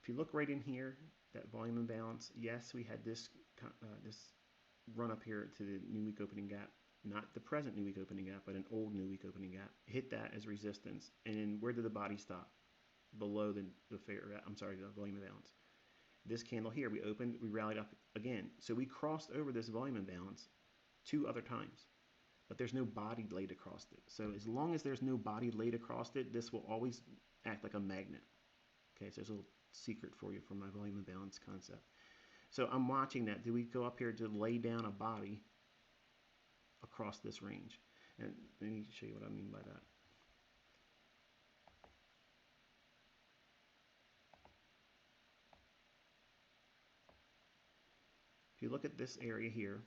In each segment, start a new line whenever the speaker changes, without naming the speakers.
If you look right in here, that volume imbalance, yes, we had this run up here to the new week opening gap, not the present new week opening gap, but an old new week opening gap. Hit that as resistance, and then where did the body stop? Below the volume imbalance. This candle here, we opened, we rallied up again. So we crossed over this volume imbalance 2 other times, but there's no body laid across it. So as long as there's no body laid across it, this will always act like a magnet. Okay, so there's a little secret for you from my volume imbalance concept. So I'm watching that. Do we go up here to lay down a body across this range? And let me show you what I mean by that. If you look at this area here,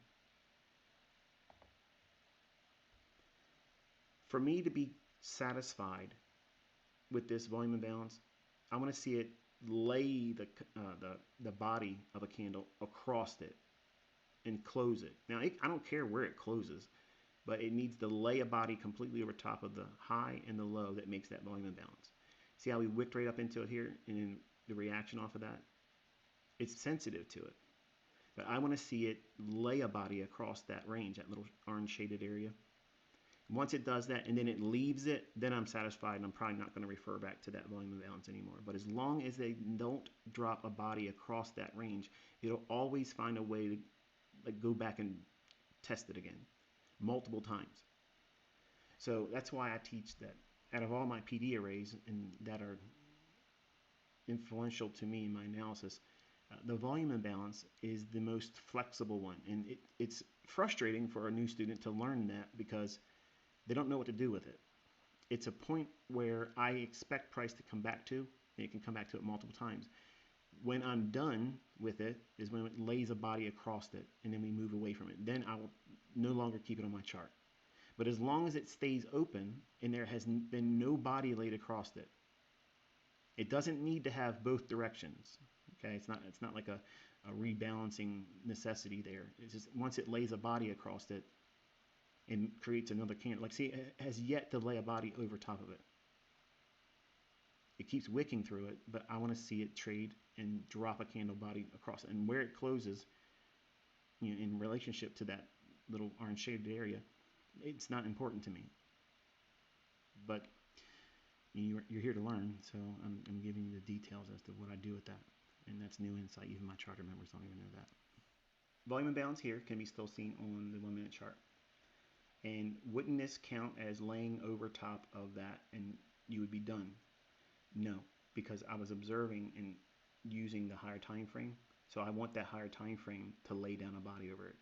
for me to be satisfied with this volume imbalance, I want to see it lay the body of a candle across it and close it. Now, I don't care where it closes, but it needs to lay a body completely over top of the high and the low that makes that volume imbalance. See how we wicked right up into it here, and then the reaction off of that? It's sensitive to it. But I want to see it lay a body across that range, that little orange shaded area. Once it does that and then it leaves it, then I'm satisfied, and I'm probably not going to refer back to that volume imbalance anymore. But as long as they don't drop a body across that range, it'll always find a way to go back and test it again multiple times. So that's why I teach that out of all my PD arrays and that are influential to me in my analysis, the volume imbalance is the most flexible one. And it's frustrating for a new student to learn that because they don't know what to do with it. It's a point where I expect price to come back to, and it can come back to it multiple times. When I'm done with it is when it lays a body across it, and then we move away from it. Then I will no longer keep it on my chart. But as long as it stays open and there has been no body laid across it, it doesn't need to have both directions. Okay, it's not like a rebalancing necessity there. It's just once it lays a body across it and creates another candle, like see, it has yet to lay a body over top of it. It keeps wicking through it, but I want to see it trade and drop a candle body across it. And where it closes, in relationship to that little orange shaded area, it's not important to me. But you're here to learn, so I'm giving you the details as to what I do with that. And that's new insight. Even my charter members don't even know that. Volume imbalance here can be still seen on the 1 minute chart. And wouldn't this count as laying over top of that and you would be done? No, because I was observing and using the higher time frame. So I want that higher time frame to lay down a body over it.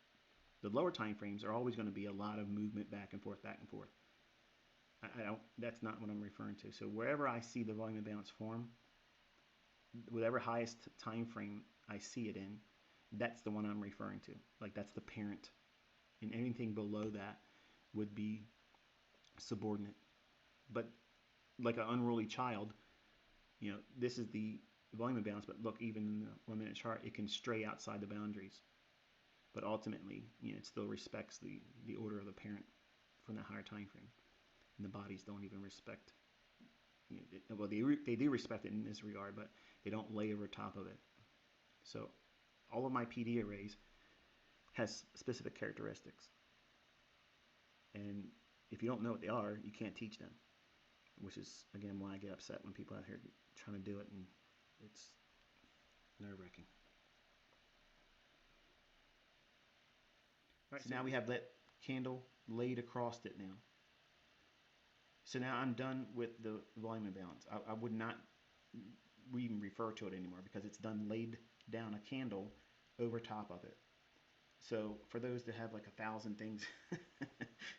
The lower time frames are always going to be a lot of movement back and forth, back and forth. That's not what I'm referring to. So wherever I see the volume imbalance form, whatever highest time frame I see it in, that's the one I'm referring to. Like that's the parent. And anything below that would be subordinate. But like an unruly child, this is the volume imbalance, but look, even in the 1 minute chart, it can stray outside the boundaries. But ultimately, it still respects the order of the parent from the higher time frame. And the bodies don't even respect, well, they do respect it in this regard, but they don't lay over top of it. So all of my PD arrays has specific characteristics. And if you don't know what they are, you can't teach them, which is, again, why I get upset when people out here trying to do it, and it's nerve-wracking. All right, so now we have that candle laid across it now. So now I'm done with the volume imbalance. I would not even refer to it anymore because it's done laid down a candle over top of it. So for those that have like 1,000 things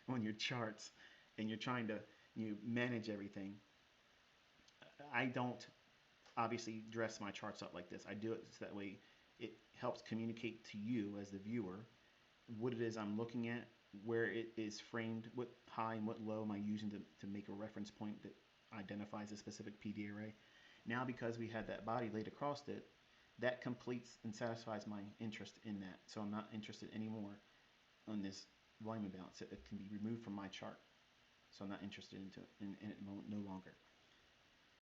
on your charts and you're trying to manage everything, I don't obviously dress my charts up like this. I do it so that way it helps communicate to you as the viewer what it is I'm looking at, where it is framed, what high and what low am I using to make a reference point that identifies a specific PD array. Now because we had that body laid across it, that completes and satisfies my interest in that. So I'm not interested anymore on this volume imbalance. It can be removed from my chart. So I'm not interested into it, and it no longer.